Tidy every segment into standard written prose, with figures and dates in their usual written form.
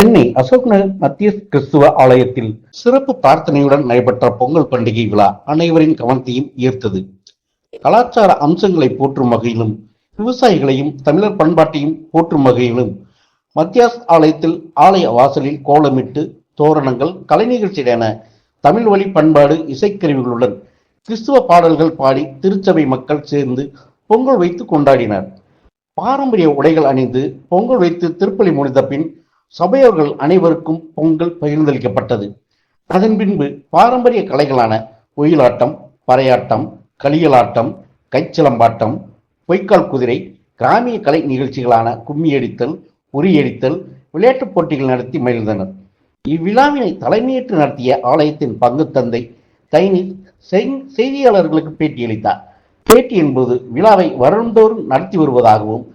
சென்னை அசோக் நகர் மத்திய கிறிஸ்துவ ஆலயத்தில் சிறப்பு பிரார்த்தனையுடன் நடைபெற்ற பொங்கல் பண்டிகை விழா அனைவரின் கவனத்தையும் ஈர்த்தது. கலாச்சார அம்சங்களை போற்றும் வகையிலும் விவசாயிகளையும் தமிழர் பண்பாட்டையும் போற்றும் வகையிலும் மத்தியாஸ் ஆலயத்தில் ஆலய வாசலில் கோலமிட்டு தோரணங்கள், கலை நிகழ்ச்சி என தமிழ் வழி பண்பாடு இசைக்கருவிகளுடன் கிறிஸ்துவ பாடல்கள் பாடி திருச்சபை மக்கள் சேர்ந்து பொங்கல் வைத்து கொண்டாடினர். பாரம்பரிய உடைகள் அணிந்து பொங்கல் வைத்து திருப்பலி முடிந்த பின் சபையோர்கள் அனைவருக்கும் பொங்கல் பகிர்ந்தளிக்கப்பட்டது. அதன் பின்பு பாரம்பரிய கலைகளான ஒயிலாட்டம், பறையாட்டம், களியலாட்டம், கைச்சிலம்பாட்டம், பொய்க்கால் குதிரை, கிராமிய கலை நிகழ்ச்சிகளான கும்மியடித்தல், உரியடித்தல், விளையாட்டுப் போட்டிகள் நடத்தி மகிழ்ந்தனர். இவ்விழாவினை தலைமையேற்று நடத்திய ஆலயத்தின் பங்கு தந்தை தைனீஸ் செய்தியாளர்களுக்கு பேட்டியளித்தார். பேட்டி என்பது விழாவை வருடந்தோறும் நடத்தி வருவதாகவும்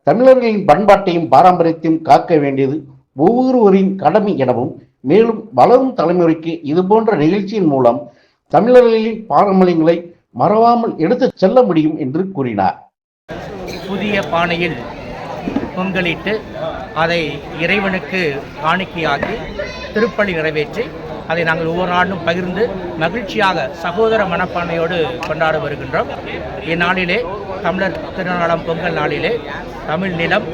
தமிழர்களின் பண்பாட்டையும் பாரம்பரியத்தையும் காக்க வேண்டியது ஒவ்வொருவரின் கடமை எனவும், மேலும் வளரும் தலைமுறைக்கு இதுபோன்ற நிகழ்ச்சியின் மூலம் தமிழர்களின் பாரம்பரியங்களை மறவாமல் எடுத்துச் செல்ல முடியும் என்று கூறினார். புதிய பானையில் பொங்கலிட்டு அதை இறைவனுக்கு காணிக்கையாக்கி திருப்பலி நிறைவேற்றி அதை நாங்கள் ஒவ்வொரு ஆண்டும் பகிர்ந்து மகிழ்ச்சியாக சகோதர மனப்பான்மையோடு கொண்டாட வருகின்றோம். இந்நாளிலே தமிழர் திருநாளாம் பொங்கல் நாளிலே தமிழ் நிலம்,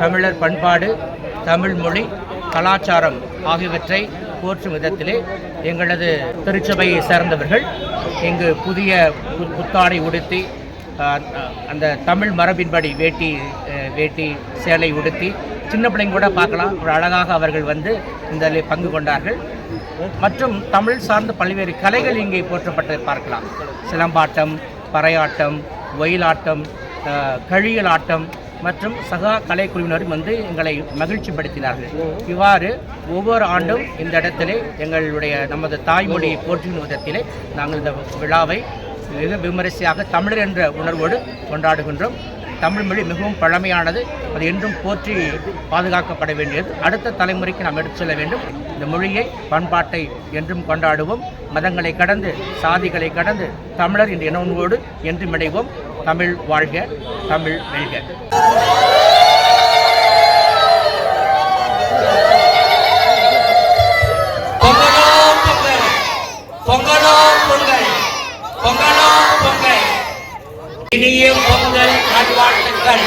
தமிழர் பண்பாடு, தமிழ் மொழி, கலாச்சாரம் ஆகியவற்றை போற்றும் விதத்திலே எங்களது திருச்சபையை சேர்ந்தவர்கள் இங்கு புதிய புத்தாடை உடுத்தி அந்த தமிழ் மரபின்படி வேட்டி சேலை உடுத்தி சின்ன பிள்ளைங்க கூட பார்க்கலாம், ஒரு அழகாக அவர்கள் வந்து இந்த பங்கு கொண்டார்கள். மற்றும் தமிழ் சார்ந்த பல்வேறு கலைகள் இங்கே போற்றப்பட்டு பார்க்கலாம். சிலம்பாட்டம், பறையாட்டம், ஒயிலாட்டம், கழியலாட்டம் மற்றும் சகா கலைக்குழுவினரும் வந்து எங்களை மகிழ்ச்சிப்படுத்தினார்கள். இவ்வாறு ஒவ்வொரு ஆண்டும் இந்த இடத்திலே எங்களுடைய நமது தாய்மொழியை போற்றும் விதத்திலே நாங்கள் இந்த விழாவை மிக விமரிசையாக தமிழர் என்ற உணர்வோடு கொண்டாடுகின்றோம். தமிழ் மொழி மிகவும் பழமையானது, அது என்றும் போற்றி பாதுகாக்கப்பட வேண்டியது. அடுத்த தலைமுறைக்கு நாம் எடுத்து செல்ல வேண்டும். இந்த மொழியை, பண்பாட்டை என்றும் கொண்டாடுவோம். மதங்களை கடந்து, சாதிகளை கடந்து தமிழர் என்ற இனவோடு என்றும் இணைவோம். தமிழ் வாழ்க, தமிழ் வெல்க. இனிய பொங்கல் நல்வாழ்த்துக்கள்.